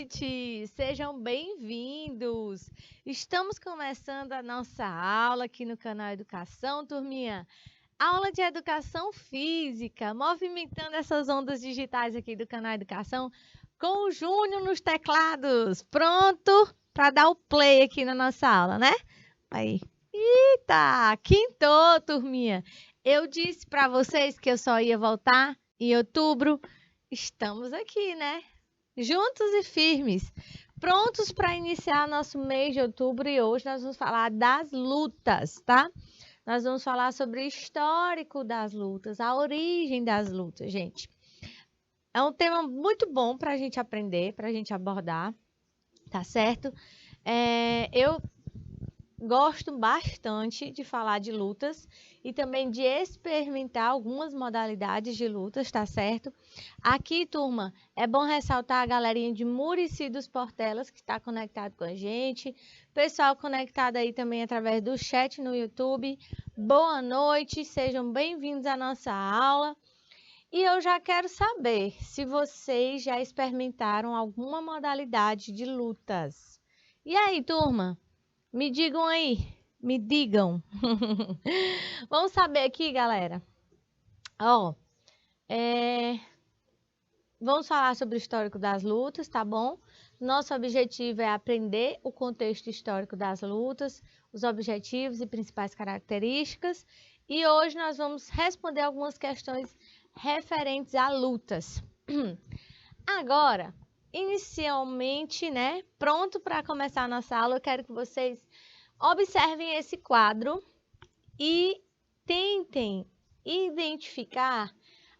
noite! Sejam bem-vindos! Estamos começando a nossa aula aqui no canal Educação, turminha. Aula de Educação Física, movimentando essas ondas digitais aqui do canal Educação com o Júnior nos teclados. Pronto para dar o play aqui na nossa aula, né? Aí. Eita! Quintou, turminha! Eu disse para vocês que eu só ia voltar em outubro. Estamos aqui, né? Juntos e firmes, prontos para iniciar nosso mês de outubro, e hoje nós vamos falar das lutas, tá? Nós vamos falar sobre o histórico das lutas, a origem das lutas, gente. É um tema muito bom para a gente aprender, para a gente abordar, tá certo? Eu gosto bastante de falar de lutas e também de experimentar algumas modalidades de lutas, tá certo? Aqui, turma, é bom ressaltar a galerinha de Murici dos Portelas que está conectado com a gente, pessoal conectado aí também através do chat no YouTube. Boa noite, sejam bem-vindos à nossa aula. E eu já quero saber se vocês já experimentaram alguma modalidade de lutas. E aí, turma? Me digam aí, me digam. Vamos saber aqui, galera. Vamos falar sobre o histórico das lutas, tá bom? Nosso objetivo é aprender o contexto histórico das lutas, os objetivos e principais características. E hoje nós vamos responder algumas questões referentes a lutas. Agora, inicialmente, né? Pronto para começar a nossa aula, eu quero que vocês observem esse quadro e tentem identificar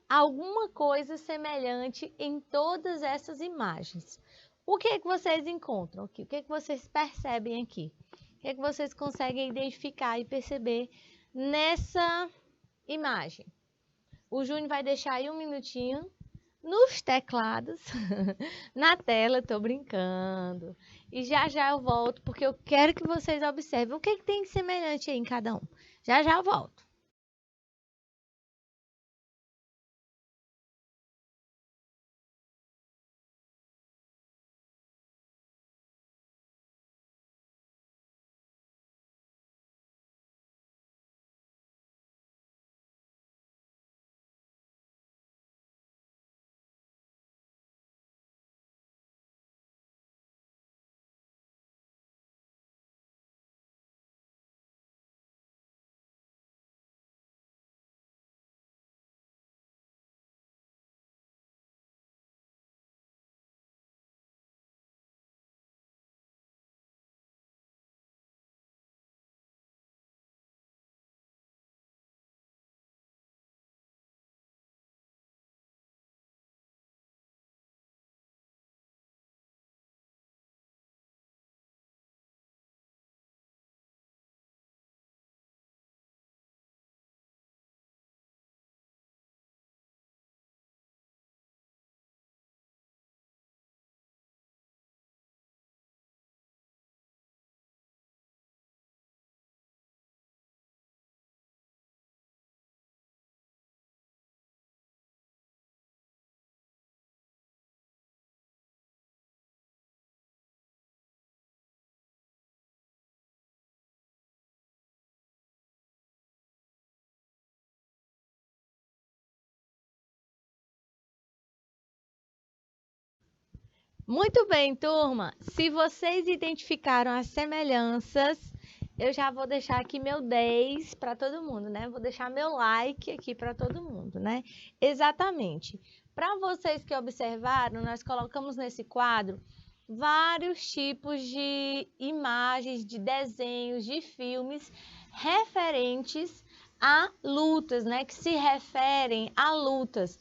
alguma coisa semelhante em todas essas imagens. O que é que vocês encontram aqui? O que é que vocês percebem aqui? O que é que vocês conseguem identificar e perceber nessa imagem? O Júnior vai deixar aí um minutinho nos teclados, na tela, tô brincando. E já já eu volto, porque eu quero que vocês observem o que é que tem de semelhante aí em cada um. Já já eu volto. Muito bem, turma. Se vocês identificaram as semelhanças, eu já vou deixar aqui meu 10 para todo mundo, né? Vou deixar meu like aqui para todo mundo, né? Exatamente. Para vocês que observaram, nós colocamos nesse quadro vários tipos de imagens, de desenhos, de filmes referentes a lutas, né? Que se referem a lutas.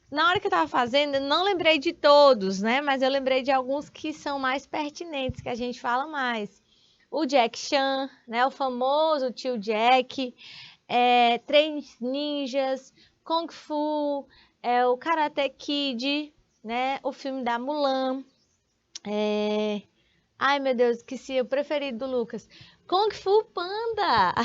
Na hora que eu estava fazendo, eu não lembrei de todos, né? Mas eu lembrei de alguns que são mais pertinentes, que a gente fala mais. O Jack Chan, né? O famoso tio Jack, Três Ninjas, Kung Fu, o Karate Kid, né? O filme da Mulan. Ai, meu Deus, esqueci o preferido do Lucas. Kung Fu Panda!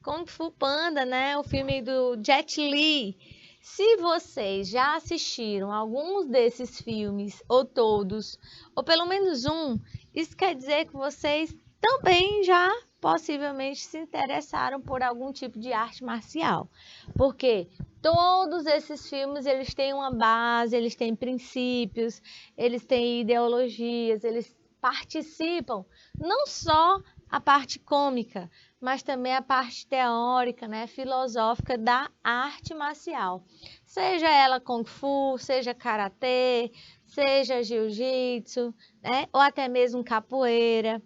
Kung Fu Panda, né? O filme do Jet Li. Se vocês já assistiram alguns desses filmes, ou todos, ou pelo menos um, isso quer dizer que vocês também já possivelmente se interessaram por algum tipo de arte marcial. Porque todos esses filmes, eles têm uma base, eles têm princípios, eles têm ideologias, eles participam não só a parte cômica, mas também a parte teórica, né, filosófica da arte marcial. Seja ela Kung Fu, seja Karatê, seja Jiu-Jitsu, né, ou até mesmo capoeira.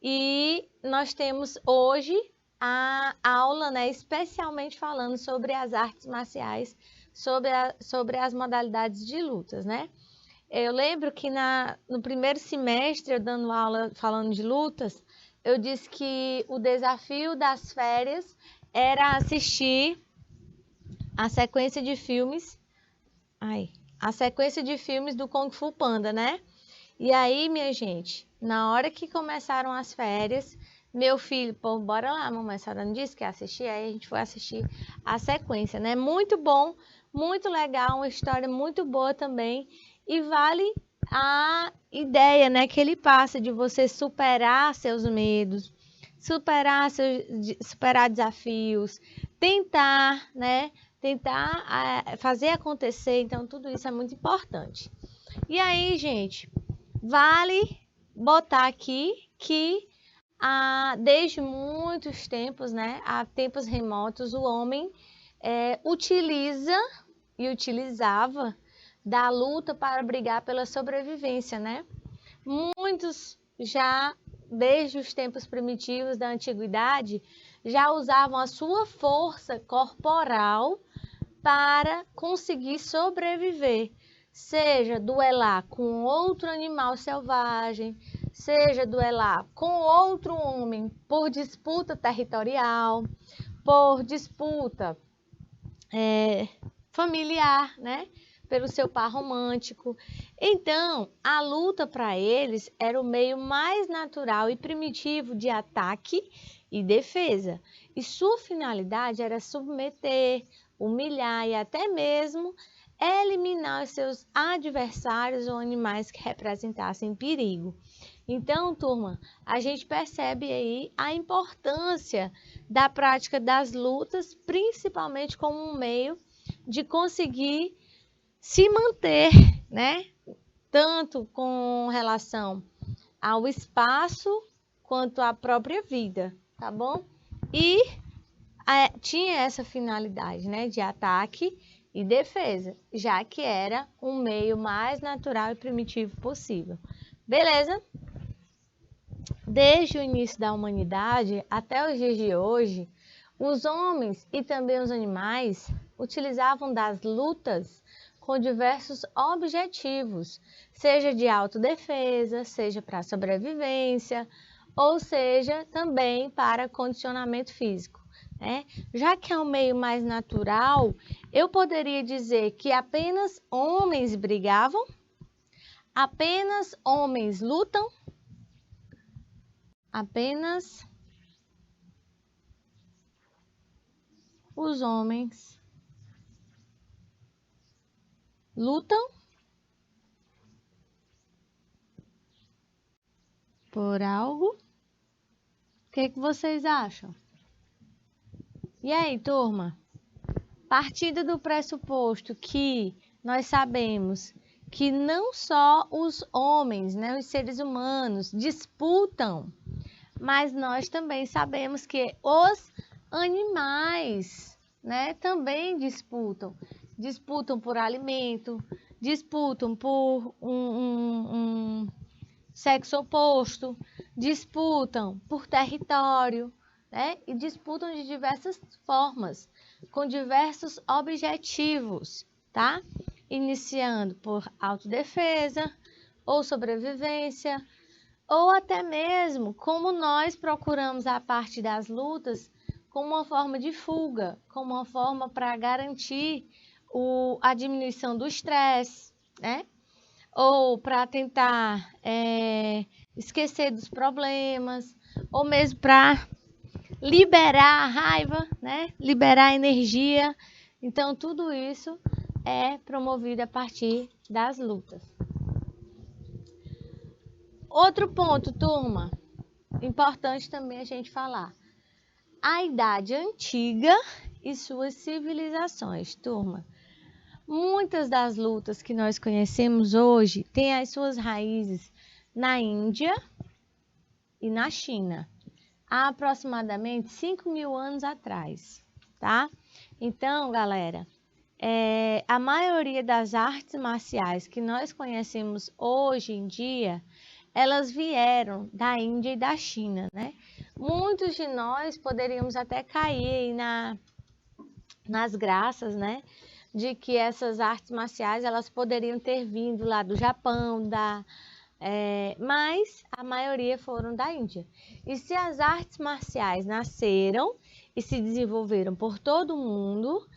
E nós temos hoje a aula, né, especialmente falando sobre as artes marciais, sobre as modalidades de lutas, né? Eu lembro que no primeiro semestre, eu dando aula falando de lutas, eu disse que o desafio das férias era assistir a sequência de filmes, a sequência de filmes do Kung Fu Panda, né? E aí, minha gente, na hora que começaram as férias, meu filho, pô, bora lá, mamãe, a senhora não disse que ia assistir? Aí a gente foi assistir a sequência, né? Muito bom, muito legal, uma história muito boa também. E vale a ideia, né, que ele passa de você superar seus medos, superar desafios, tentar, né, fazer acontecer. Então, tudo isso é muito importante. E aí, gente, vale botar aqui que desde muitos tempos, né, há tempos remotos, o homem utiliza e utilizava da luta para brigar pela sobrevivência, né? Muitos já, desde os tempos primitivos da antiguidade, já usavam a sua força corporal para conseguir sobreviver, seja duelar com outro animal selvagem, seja duelar com outro homem por disputa territorial, por disputa familiar, né? Pelo seu par romântico. Então, a luta para eles era o meio mais natural e primitivo de ataque e defesa. E sua finalidade era submeter, humilhar e até mesmo eliminar os seus adversários ou animais que representassem perigo. Então, turma, a gente percebe aí a importância da prática das lutas, principalmente como um meio de conseguir se manter, né? Tanto com relação ao espaço quanto à própria vida, tá bom? E tinha essa finalidade, né, de ataque e defesa, já que era um meio mais natural e primitivo possível. Beleza? Desde o início da humanidade até os dias de hoje, os homens e também os animais utilizavam das lutas com diversos objetivos, seja de autodefesa, seja para sobrevivência, ou seja também para condicionamento físico. Já que é um meio mais natural, eu poderia dizer que apenas homens brigavam, apenas homens lutam, apenas os homens lutam por algo. O que vocês acham? E aí, turma? Partindo do pressuposto que nós sabemos que não só os homens, né, os seres humanos disputam, mas nós também sabemos que os animais, né, também disputam. Disputam por alimento, disputam por um sexo oposto, disputam por território, né? E disputam de diversas formas, com diversos objetivos, tá? Iniciando por autodefesa ou sobrevivência, ou até mesmo como nós procuramos a parte das lutas como uma forma de fuga, como uma forma para garantir a diminuição do estresse, né? Ou para tentar esquecer dos problemas, ou mesmo para liberar a raiva, né? Liberar a energia. Então, tudo isso é promovido a partir das lutas. Outro ponto, turma, importante também a gente falar. A Idade Antiga e suas civilizações, turma. Muitas das lutas que nós conhecemos hoje têm as suas raízes na Índia e na China, há aproximadamente 5.000 anos atrás, tá? Então, galera, a maioria das artes marciais que nós conhecemos hoje em dia, elas vieram da Índia e da China, né? Muitos de nós poderíamos até cair nas graças, né? De que essas artes marciais, elas poderiam ter vindo lá do Japão, mas a maioria foram da Índia. E se as artes marciais nasceram e se desenvolveram por todo o mundo,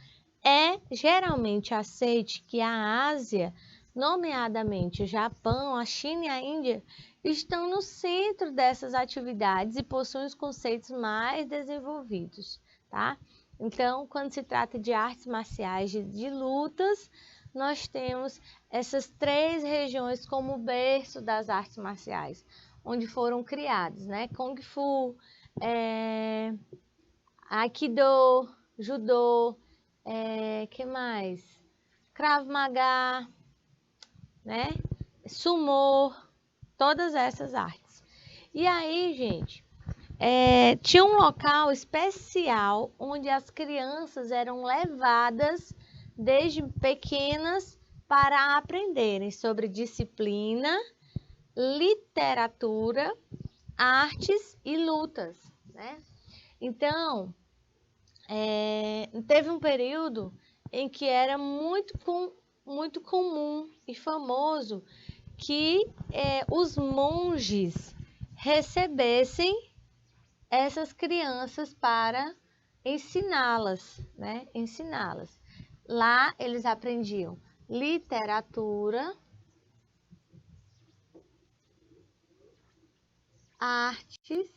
é geralmente aceite que a Ásia, nomeadamente o Japão, a China e a Índia, estão no centro dessas atividades e possuem os conceitos mais desenvolvidos, tá? Então, quando se trata de artes marciais, de lutas, nós temos essas 3 regiões como berço das artes marciais, onde foram criadas, né? Kung Fu, Aikido, Judô, que mais? Krav Maga, né? Sumô, todas essas artes. E aí, gente, tinha um local especial onde as crianças eram levadas desde pequenas para aprenderem sobre disciplina, literatura, artes e lutas, né? Então, teve um período em que era muito comum e famoso que os monges recebessem essas crianças para ensiná-las, né? Ensiná-las. Lá eles aprendiam literatura, artes,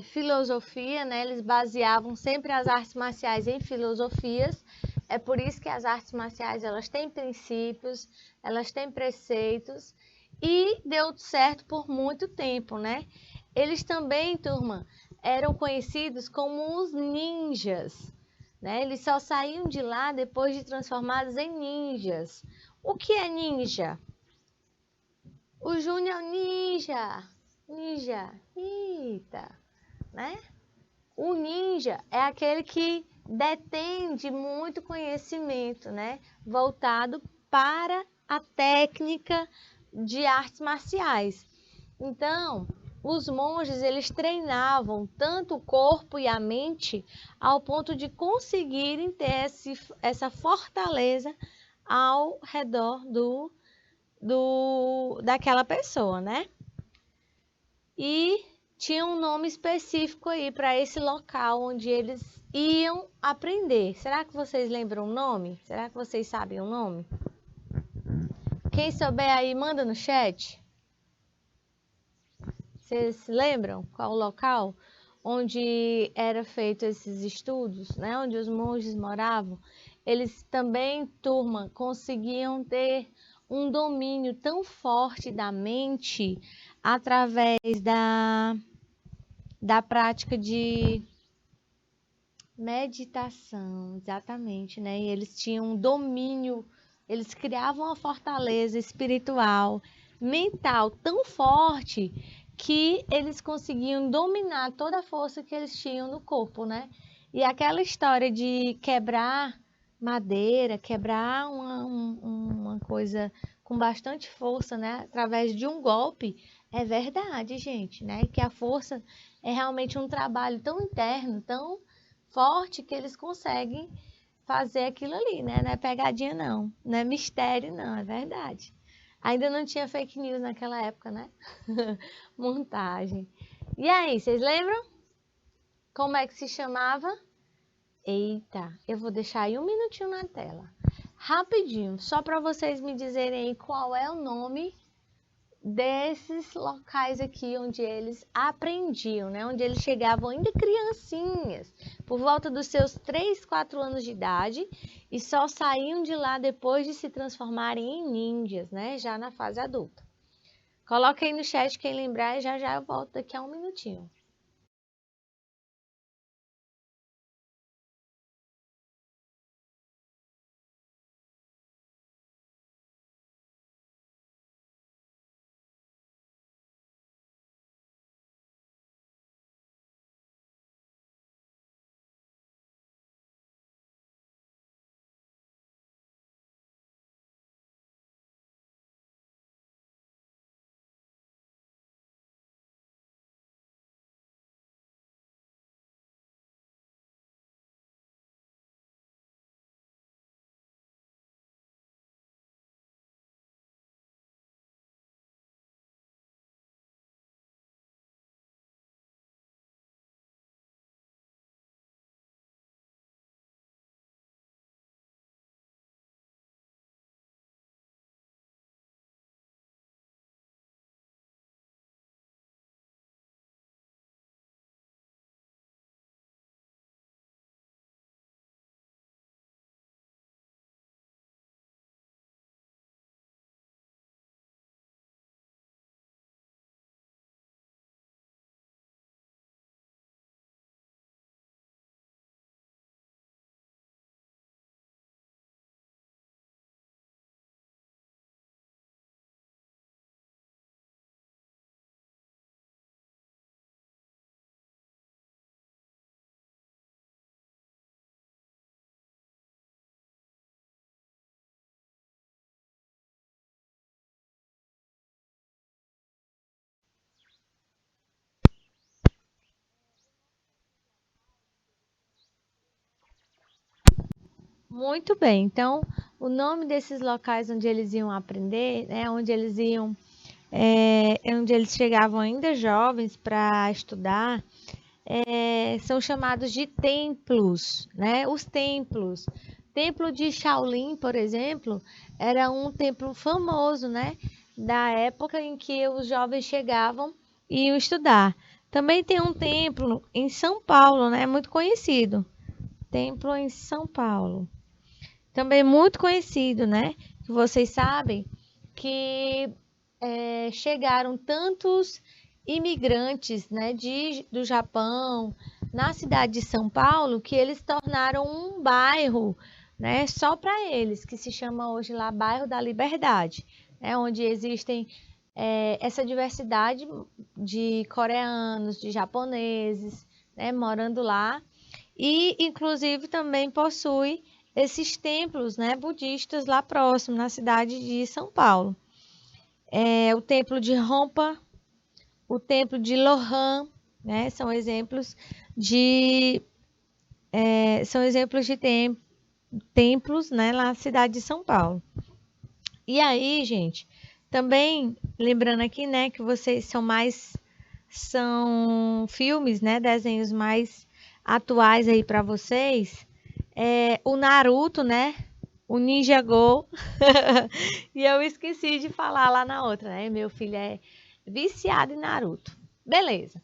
filosofia, né? Eles baseavam sempre as artes marciais em filosofias. É por isso que as artes marciais, elas têm princípios, elas têm preceitos e deu certo por muito tempo, né? Eles também, turma, eram conhecidos como os ninjas, né? Eles só saíam de lá depois de transformados em ninjas. O que é ninja? O Júnior ninja. Ninja. Eita, né? O ninja é aquele que detém de muito conhecimento, né? Voltado para a técnica de artes marciais. Então, os monges, eles treinavam tanto o corpo e a mente ao ponto de conseguirem ter essa fortaleza ao redor daquela pessoa, né? E tinha um nome específico aí para esse local onde eles iam aprender. Será que vocês lembram o nome? Será que vocês sabem o nome? Quem souber aí, manda no chat. Vocês lembram qual o local onde era feito esses estudos, né? Onde os monges moravam? Eles também, turma, conseguiam ter um domínio tão forte da mente através da prática de meditação, exatamente, né? E eles tinham um domínio, eles criavam uma fortaleza espiritual, mental tão forte que eles conseguiam dominar toda a força que eles tinham no corpo, né? E aquela história de quebrar madeira, quebrar uma coisa com bastante força, né? Através de um golpe, é verdade, gente, né? Que a força é realmente um trabalho tão interno, tão forte, que eles conseguem fazer aquilo ali, né? Não é pegadinha, não. Não é mistério, não. É verdade. Ainda não tinha fake news naquela época, né? Montagem. E aí, vocês lembram? Como é que se chamava? Eita, eu vou deixar aí 1 minutinho na tela. Rapidinho, só para vocês me dizerem aí qual é o nome desses locais aqui onde eles aprendiam, né? Onde eles chegavam ainda criancinhas, por volta dos seus 3, 4 anos de idade, e só saíam de lá depois de se transformarem em ninjas, né? Já na fase adulta. Coloca aí no chat quem lembrar e já já eu volto daqui a um minutinho. Muito bem, então o nome desses locais onde eles iam aprender, né, onde eles chegavam ainda jovens para estudar, são chamados de templos, né? Os templos. Templo de Shaolin, por exemplo, era um templo famoso, né? Da época em que os jovens chegavam e iam estudar. Também tem um templo em São Paulo, né? Muito conhecido. Templo em São Paulo. Também muito conhecido, né? Que vocês sabem que chegaram tantos imigrantes, né, do Japão na cidade de São Paulo que eles tornaram um bairro, né, só para eles, que se chama hoje lá Bairro da Liberdade, né, onde existem essa diversidade de coreanos, de japoneses, né, morando lá, e inclusive também possui esses templos, né, budistas lá próximo, na cidade de São Paulo. O templo de Rompa, o templo de Lohan, né, são exemplos de templos, né, lá na cidade de São Paulo. E aí, gente, também lembrando aqui, né, que vocês são filmes, né, desenhos mais atuais aí para vocês. O Naruto, né, o Ninja Go. E eu esqueci de falar lá na outra, né? Meu filho é viciado em Naruto. Beleza.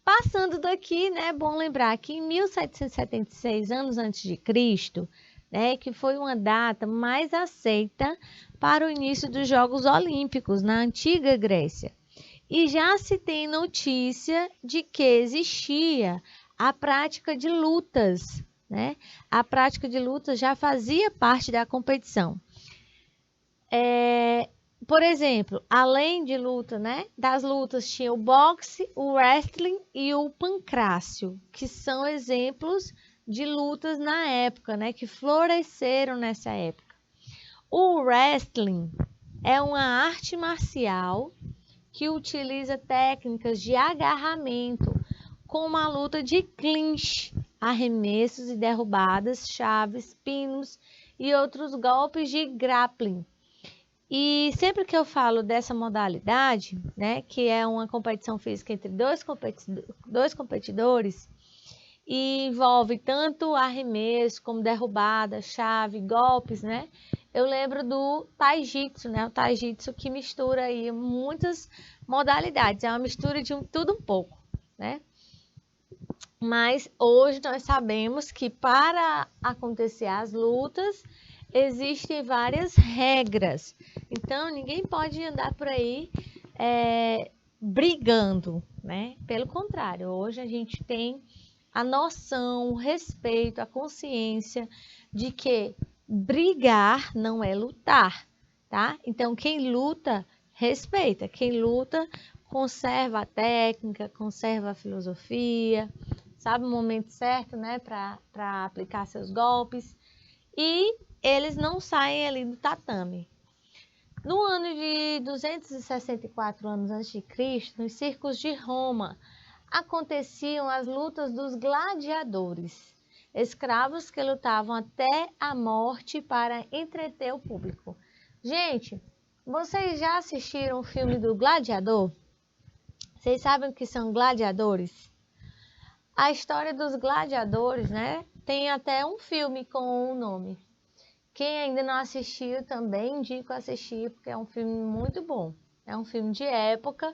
Passando daqui, né? É bom lembrar que em 1776, anos antes de Cristo, né, que foi uma data mais aceita para o início dos Jogos Olímpicos na antiga Grécia. E já se tem notícia de que existia a prática de lutas, né? A prática de lutas já fazia parte da competição. Por exemplo, além de luta, né? Das lutas tinha o boxe, o wrestling e o pancrácio, que são exemplos de lutas na época, né? Que floresceram nessa época. O wrestling é uma arte marcial que utiliza técnicas de agarramento, como a luta de clinch, arremessos e derrubadas, chaves, pinos e outros golpes de grappling. E sempre que eu falo dessa modalidade, né, que é uma competição física entre dois competidores, e envolve tanto arremesso como derrubada, chave, golpes, né, eu lembro do Taijitsu, né? O Taijitsu que mistura aí muitas modalidades, é uma mistura de tudo um pouco, né? Mas hoje nós sabemos que para acontecer as lutas, existem várias regras. Então, ninguém pode andar por aí brigando, né? Pelo contrário, hoje a gente tem a noção, o respeito, a consciência de que brigar não é lutar, tá? Então, quem luta, respeita. Quem luta, conserva a técnica, conserva a filosofia, sabe o momento certo, né, para aplicar seus golpes. E eles não saem ali do tatame. No ano de 264 anos antes de Cristo, nos circos de Roma, aconteciam as lutas dos gladiadores, escravos que lutavam até a morte para entreter o público. Gente, vocês já assistiram o filme do Gladiador? Vocês sabem o que são gladiadores? A história dos gladiadores, né? Tem até um filme com o nome. Quem ainda não assistiu também indico assistir, porque é um filme muito bom. É um filme de época,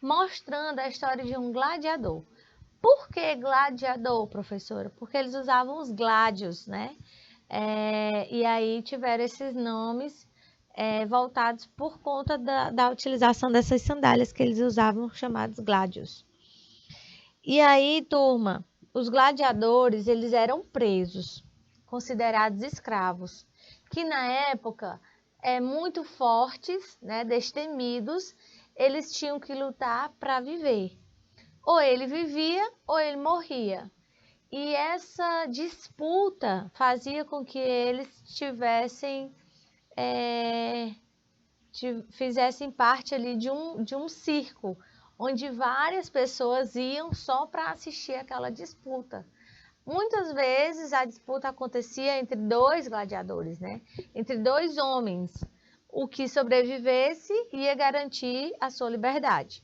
mostrando a história de um gladiador. Por que gladiador, professora? Porque eles usavam os gládios, né? E aí tiveram esses nomes voltados por conta da utilização dessas sandálias que eles usavam, chamados gládios. E aí, turma, os gladiadores, eles eram presos, considerados escravos, que na época, muito fortes, né, destemidos, eles tinham que lutar para viver. Ou ele vivia ou ele morria. E essa disputa fazia com que eles fizessem parte ali de um circo, onde várias pessoas iam só para assistir aquela disputa. Muitas vezes a disputa acontecia entre dois gladiadores, né? Entre dois homens. O que sobrevivesse ia garantir a sua liberdade.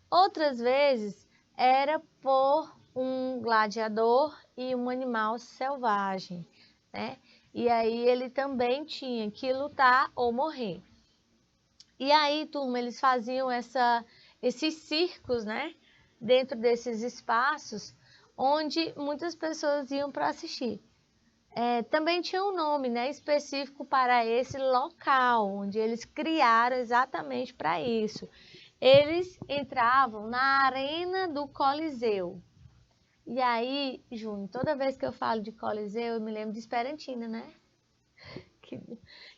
Outras vezes era por um gladiador e um animal selvagem, né? E aí ele também tinha que lutar ou morrer. E aí, turma, eles faziam esses circos, né? Dentro desses espaços, onde muitas pessoas iam para assistir. Também tinha um nome, né, específico para esse local, onde eles criaram exatamente para isso. Eles entravam na arena do Coliseu. E aí, Júnior, toda vez que eu falo de Coliseu, eu me lembro de Esperantina, né?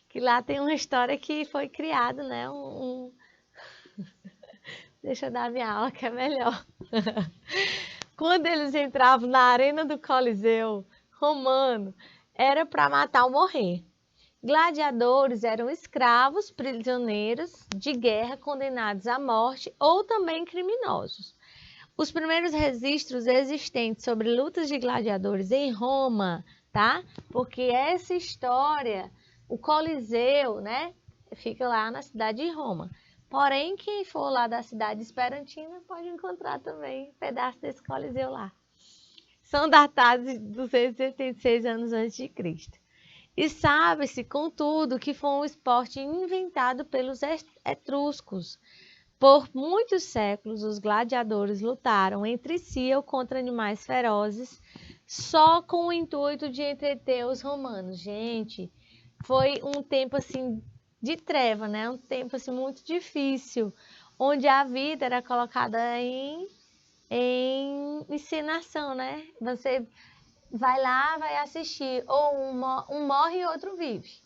Que lá tem uma história que foi criado, né? Deixa eu dar minha aula que é melhor. Quando eles entravam na arena do Coliseu romano, era para matar ou morrer. Gladiadores eram escravos, prisioneiros de guerra condenados à morte ou também criminosos. Os primeiros registros existentes sobre lutas de gladiadores em Roma, tá? Porque essa história, o Coliseu, né, fica lá na cidade de Roma. Porém, quem for lá da cidade esperantina pode encontrar também um pedaço desse Coliseu lá. São datados de 286 anos antes de Cristo. E sabe-se, contudo, que foi um esporte inventado pelos etruscos. Por muitos séculos, os gladiadores lutaram entre si ou contra animais ferozes, só com o intuito de entreter os romanos. Gente, foi um tempo assim de treva, né? Um tempo assim muito difícil, onde a vida era colocada em encenação, né? Você vai lá, vai assistir, ou um morre e outro vive,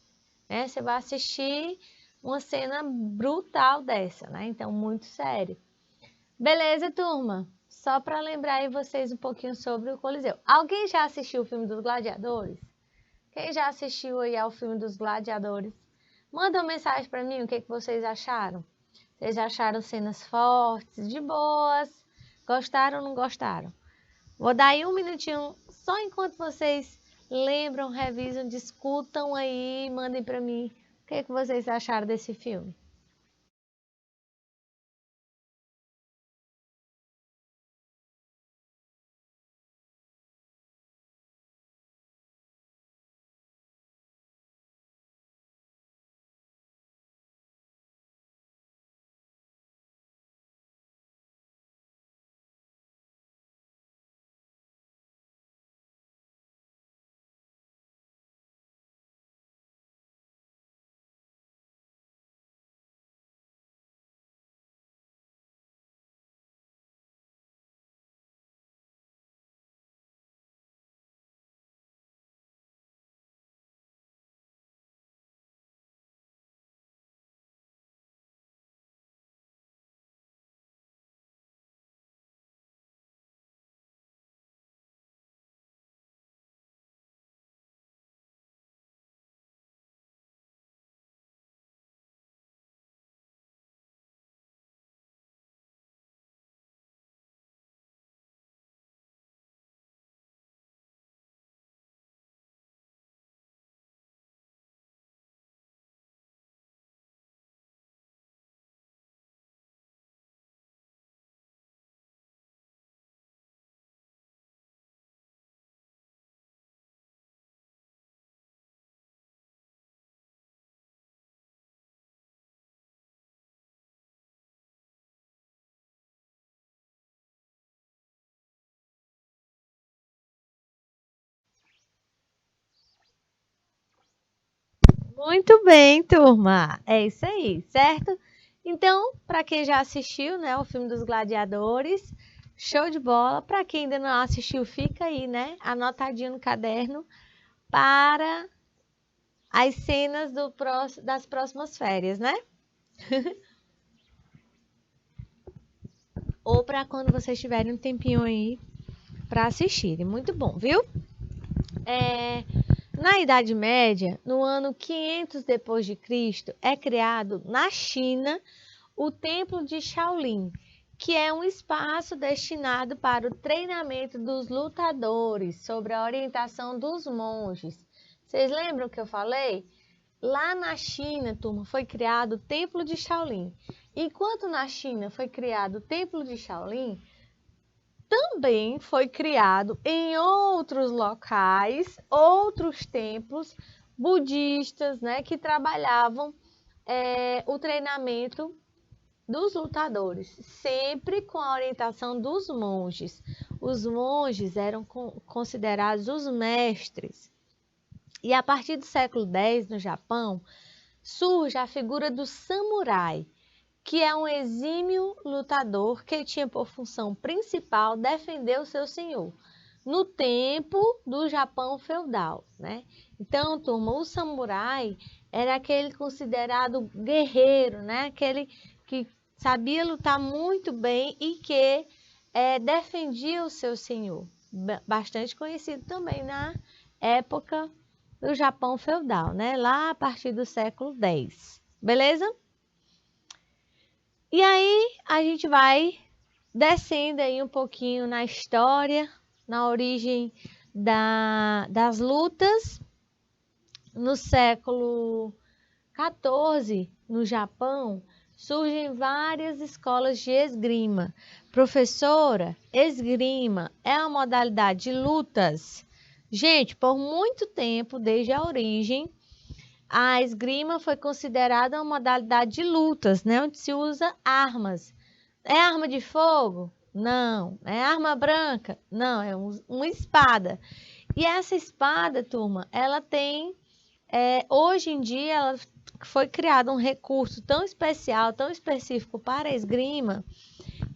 né? Você vai assistir uma cena brutal dessa, né? Então, muito sério. Beleza, turma? Só para lembrar aí vocês um pouquinho sobre o Coliseu. Alguém já assistiu o filme dos Gladiadores? Quem já assistiu aí ao filme dos Gladiadores? Manda uma mensagem para mim, o que vocês acharam? Vocês acharam cenas fortes, de boas? Gostaram ou não gostaram? Vou dar aí um minutinho, só enquanto vocês lembram, revisam, discutam aí, mandem para mim o que vocês acharam desse filme. Muito bem, turma. É isso aí, certo? Então, para quem já assistiu, né, o filme dos Gladiadores, show de bola. Para quem ainda não assistiu, fica aí, né, anotadinho no caderno para as cenas das próximas férias, né? Ou para quando vocês tiverem um tempinho aí para assistirem. Muito bom, viu? Na Idade Média, no ano 500 depois de Cristo, é criado na China o Templo de Shaolin, que é um espaço destinado para o treinamento dos lutadores, sob a orientação dos monges. Vocês lembram que eu falei? Lá na China, turma, foi criado o Templo de Shaolin. Enquanto na China foi criado o Templo de Shaolin, também foi criado em outros locais, outros templos budistas, né, que trabalhavam o treinamento dos lutadores, sempre com a orientação dos monges. Os monges eram considerados os mestres. E a partir do século X, no Japão, surge a figura do samurai, que é um exímio lutador que tinha por função principal defender o seu senhor, no tempo do Japão feudal, né? Então, turma, o samurai era aquele considerado guerreiro, né? Aquele que sabia lutar muito bem e que defendia o seu senhor. Bastante conhecido também na época do Japão feudal, né? Lá a partir do século X. Beleza? E aí a gente vai descendo aí um pouquinho na história, na origem das lutas. No século XIV, no Japão, surgem várias escolas de esgrima. Professora, esgrima é uma modalidade de lutas. Gente, por muito tempo, desde a origem, a esgrima foi considerada uma modalidade de lutas, né, onde se usa armas. É arma de fogo? Não. É arma branca? Não, é uma espada. E essa espada, turma, ela tem, hoje em dia, ela foi criado um recurso tão especial, tão específico para a esgrima,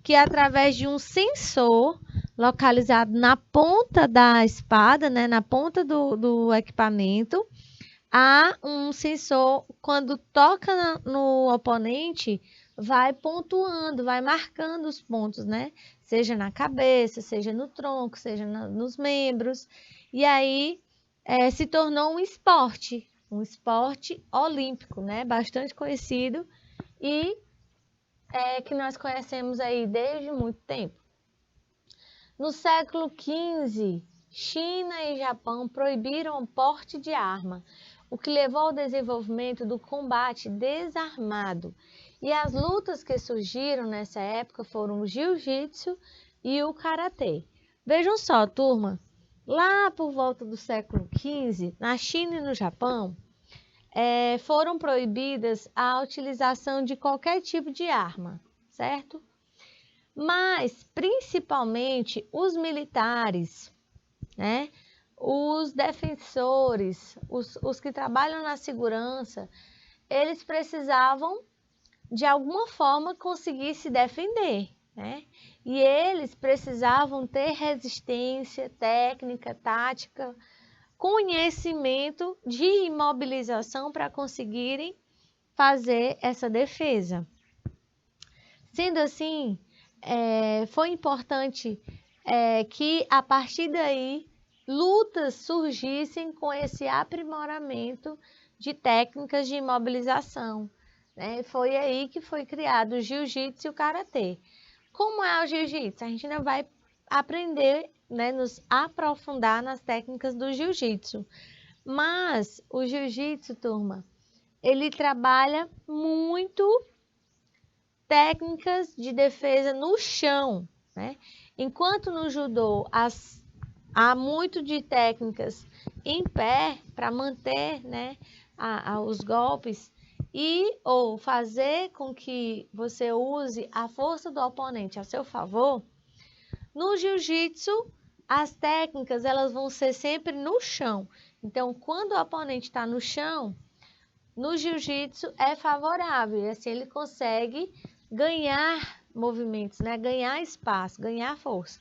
que através de um sensor localizado na ponta da espada, né, na ponta do equipamento, há um sensor, quando toca no oponente, vai pontuando, vai marcando os pontos, né? Seja na cabeça, seja no tronco, seja nos membros. E aí se tornou um esporte olímpico, né? Bastante conhecido e que nós conhecemos aí desde muito tempo. No século XV, China e Japão proibiram o porte de arma, o que levou ao desenvolvimento do combate desarmado. E as lutas que surgiram nessa época foram o jiu-jitsu e o karatê. Vejam só, turma, lá por volta do século XV, na China e no Japão, foram proibidas a utilização de qualquer tipo de arma, certo? Mas, principalmente, os militares, né? Os defensores, os que trabalham na segurança, eles precisavam, de alguma forma, conseguir se defender, né? E eles precisavam ter resistência técnica, tática, conhecimento de imobilização para conseguirem fazer essa defesa. Sendo assim, foi importante que, a partir daí, lutas surgissem com esse aprimoramento de técnicas de imobilização, né? Foi aí que foi criado o jiu-jitsu e o karatê. Como é o jiu-jitsu? A gente ainda vai aprender, né, nos aprofundar nas técnicas do jiu-jitsu. Mas o jiu-jitsu, turma, ele trabalha muito técnicas de defesa no chão, né? Enquanto no judô há muito de técnicas em pé para manter, né, os golpes ou fazer com que você use a força do oponente a seu favor, no jiu-jitsu as técnicas elas vão ser sempre no chão. Então, quando o oponente está no chão, no jiu-jitsu é favorável, e assim ele consegue ganhar movimentos, né? Ganhar espaço, ganhar força.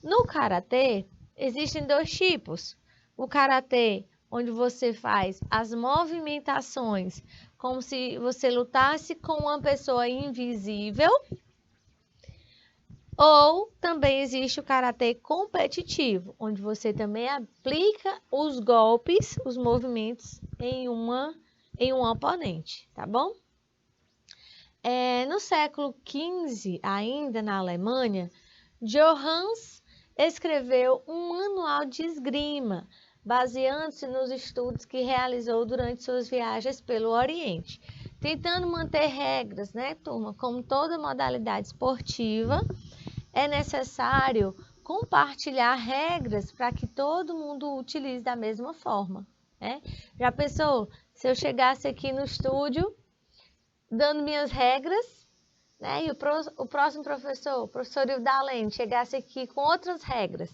No karatê, existem dois tipos. O karatê, onde você faz as movimentações como se você lutasse com uma pessoa invisível, ou também existe o karatê competitivo, onde você também aplica os golpes, os movimentos em um oponente, tá bom? No século XV, ainda na Alemanha, Johannes escreveu um manual de esgrima, baseando-se nos estudos que realizou durante suas viagens pelo Oriente, tentando manter regras, né, turma? Como toda modalidade esportiva, é necessário compartilhar regras para que todo mundo utilize da mesma forma, né? Já pensou, se eu chegasse aqui no estúdio dando minhas regras, né? E o próximo professor, o professor Ildalene, chegasse aqui com outras regras.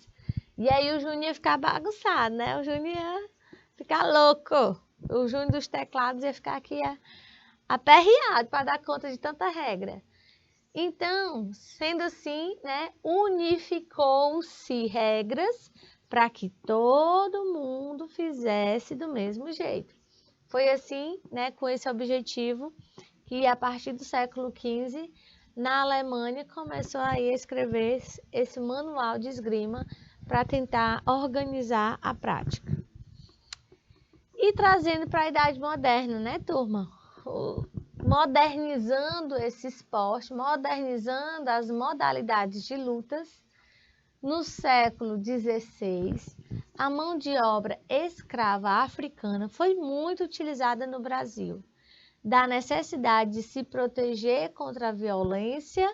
E aí o Júnior ia ficar bagunçado, né? O Júnior ia ficar louco. O Júnior dos teclados ia ficar aqui aperreado para dar conta de tanta regra. Então, sendo assim, né, unificou-se regras para que todo mundo fizesse do mesmo jeito. Foi assim, né, com esse objetivo, que a partir do século XV, na Alemanha, começou a escrever esse manual de esgrima para tentar organizar a prática. E trazendo para a idade moderna, né, turma? Modernizando esse esporte, modernizando as modalidades de lutas. No século XVI, a mão de obra escrava africana foi muito utilizada no Brasil. Da necessidade de se proteger contra a violência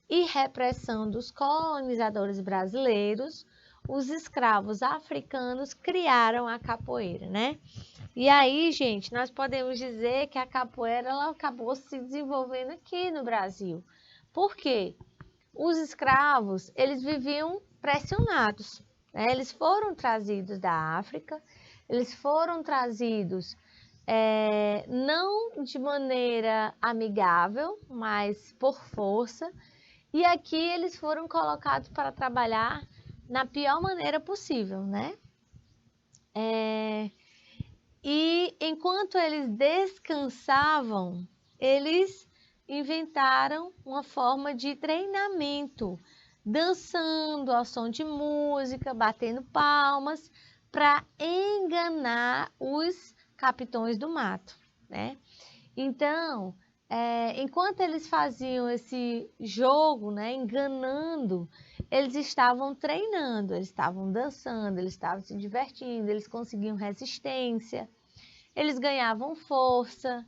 e repressão dos colonizadores brasileiros, os escravos africanos criaram a capoeira, né? E aí, gente, nós podemos dizer que a capoeira ela acabou se desenvolvendo aqui no Brasil. Por quê? Os escravos, eles viviam pressionados, né? Eles foram trazidos da África, eles foram trazidos não de maneira amigável, mas por força. E aqui eles foram colocados para trabalhar na pior maneira possível, né? E enquanto eles descansavam, eles inventaram uma forma de treinamento, dançando ao som de música, batendo palmas, para enganar os capitões do mato, né? Então, enquanto eles faziam esse jogo, né, enganando, eles estavam treinando, eles estavam dançando, eles estavam se divertindo, eles conseguiam resistência, eles ganhavam força.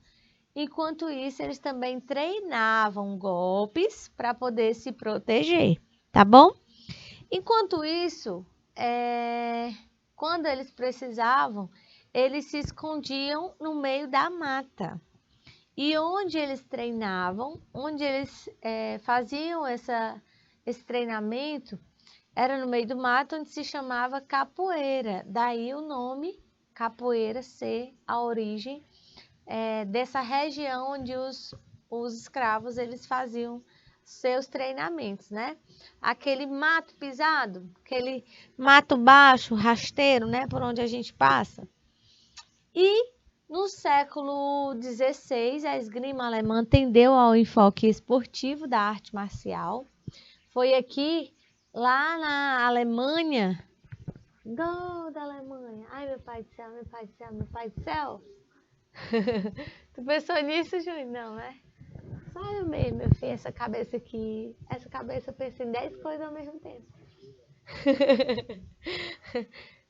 Enquanto isso, eles também treinavam golpes para poder se proteger, tá bom? Enquanto isso, quando eles precisavam, eles se escondiam no meio da mata. E onde eles treinavam, onde eles faziam esse treinamento, era no meio do mato, onde se chamava capoeira. Daí o nome capoeira ser a origem dessa região onde os escravos eles faziam seus treinamentos, né? Aquele mato pisado, aquele mato baixo, rasteiro, né? Por onde a gente passa. E no século XVI, a esgrima alemã tendeu ao enfoque esportivo da arte marcial. Foi aqui, lá na Alemanha, gol da Alemanha. Ai, meu pai do céu, meu pai do céu, meu pai do céu. Tu pensou nisso, Júnior? Não, né? Só eu mesmo, meu filho, essa cabeça aqui. Essa cabeça pensa em 10 coisas ao mesmo tempo.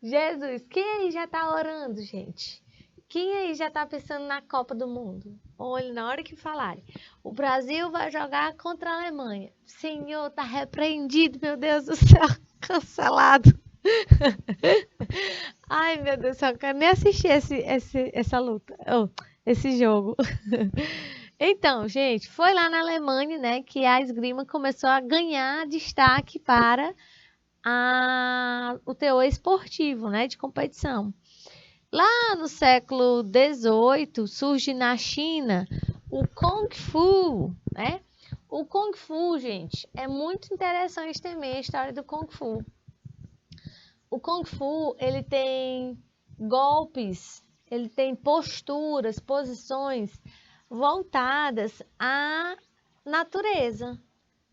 Jesus, quem aí já tá orando, gente? Quem aí já tá pensando na Copa do Mundo? Olha, na hora que falarem, o Brasil vai jogar contra a Alemanha. Senhor, tá repreendido, meu Deus do céu, cancelado. Ai, meu Deus do céu, eu quero nem assistir essa luta, esse jogo. Então, gente, foi lá na Alemanha, né, que a esgrima começou a ganhar destaque para o teor esportivo, né, de competição. Lá no século XVIII surge na China o Kung Fu, né? O Kung Fu, gente, é muito interessante também a história do Kung Fu. O Kung Fu, ele tem golpes, ele tem posturas, posições voltadas à natureza,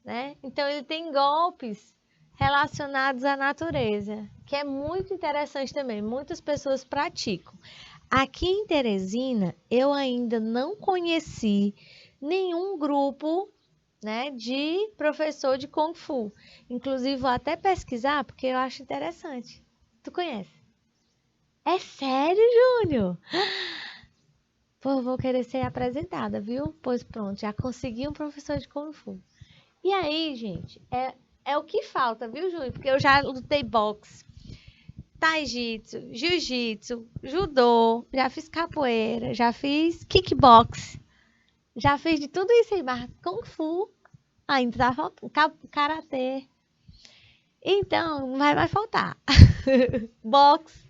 né? Então ele tem golpes relacionados à natureza, que é muito interessante também. Muitas pessoas praticam. Aqui em Teresina, eu ainda não conheci nenhum grupo, né, de professor de Kung Fu. Inclusive, vou até pesquisar, porque eu acho interessante. Tu conhece? É sério, Júnior? Pô, vou querer ser apresentada, viu? Pois pronto, já consegui um professor de Kung Fu. E aí, gente, é o que falta, viu, Júnior? Porque eu já lutei boxe, tai-jitsu, jiu-jitsu, judô, já fiz capoeira, já fiz kickbox, já fiz de tudo isso aí, mas Kung Fu ainda tá faltando, karatê. Então, não vai mais faltar. Boxe.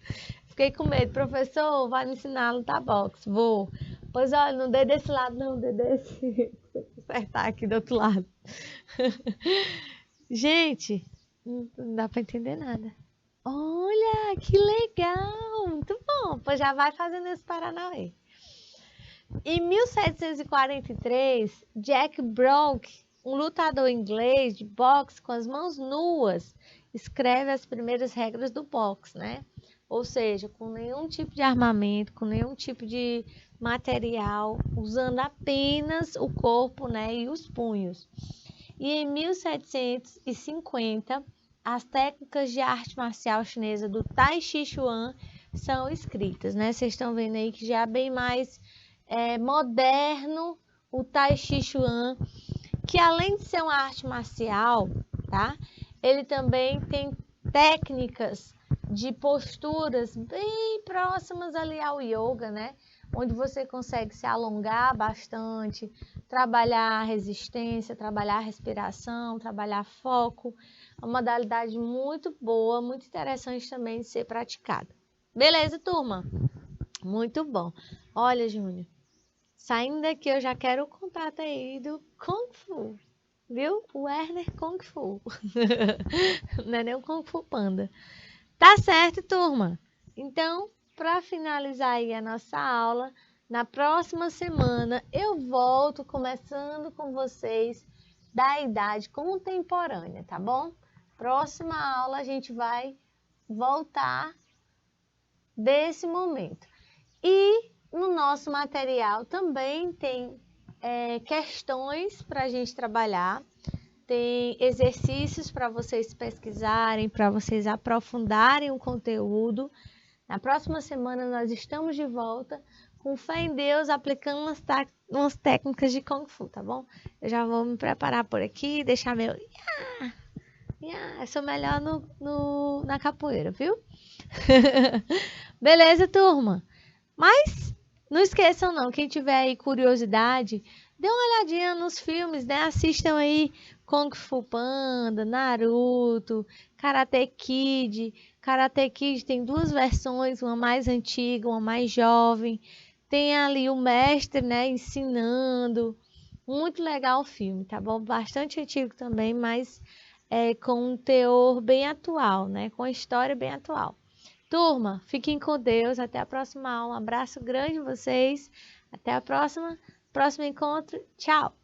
Fiquei com medo. Professor, vai me ensinar a lutar boxe. Vou. Pois olha, não dê desse lado, não. Dê desse. Vou acertar aqui do outro lado. Gente, não dá pra entender nada. Olha, que legal. Muito bom. Pois já vai fazendo esse Paranauê. Em 1743, Jack Brock, um lutador inglês de boxe com as mãos nuas, escreve as primeiras regras do boxe, né? Ou seja, com nenhum tipo de armamento, com nenhum tipo de material, usando apenas o corpo, né, e os punhos. E em 1750, as técnicas de arte marcial chinesa do Tai Chi Chuan são escritas, né? Vocês estão vendo aí que já é bem mais moderno o Tai Chi Chuan, que além de ser uma arte marcial, tá? Ele também tem técnicas de posturas bem próximas ali ao yoga, né? Onde você consegue se alongar bastante, trabalhar a resistência, trabalhar a respiração, trabalhar foco. É uma modalidade muito boa, muito interessante também de ser praticada. Beleza, turma? Muito bom. Olha, Júnior, saindo daqui eu já quero o contato aí do Kung Fu, viu? O Werner Kung Fu. Não é nem o Kung Fu Panda. Tá certo, turma? Então, para finalizar aí a nossa aula, na próxima semana eu volto começando com vocês da idade contemporânea, tá bom? Próxima aula a gente vai voltar desse momento. E no nosso material também tem questões para a gente trabalhar, tem exercícios para vocês pesquisarem, para vocês aprofundarem o conteúdo. Na próxima semana nós estamos de volta, com fé em Deus, aplicando umas técnicas de Kung Fu, tá bom? Eu já vou me preparar por aqui, deixar meu... Eu sou melhor na capoeira, viu? Beleza, turma? Mas não esqueçam não, quem tiver aí curiosidade, dê uma olhadinha nos filmes, né? Assistam aí Kung Fu Panda, Naruto, Karate Kid. Karate Kid tem duas versões, uma mais antiga, uma mais jovem. Tem ali o mestre, né, ensinando. Muito legal o filme, tá bom? Bastante antigo também, mas com um teor bem atual, né? Com a história bem atual. Turma, fiquem com Deus. Até a próxima aula. Um abraço grande em vocês. Até a próxima. Próximo encontro. Tchau.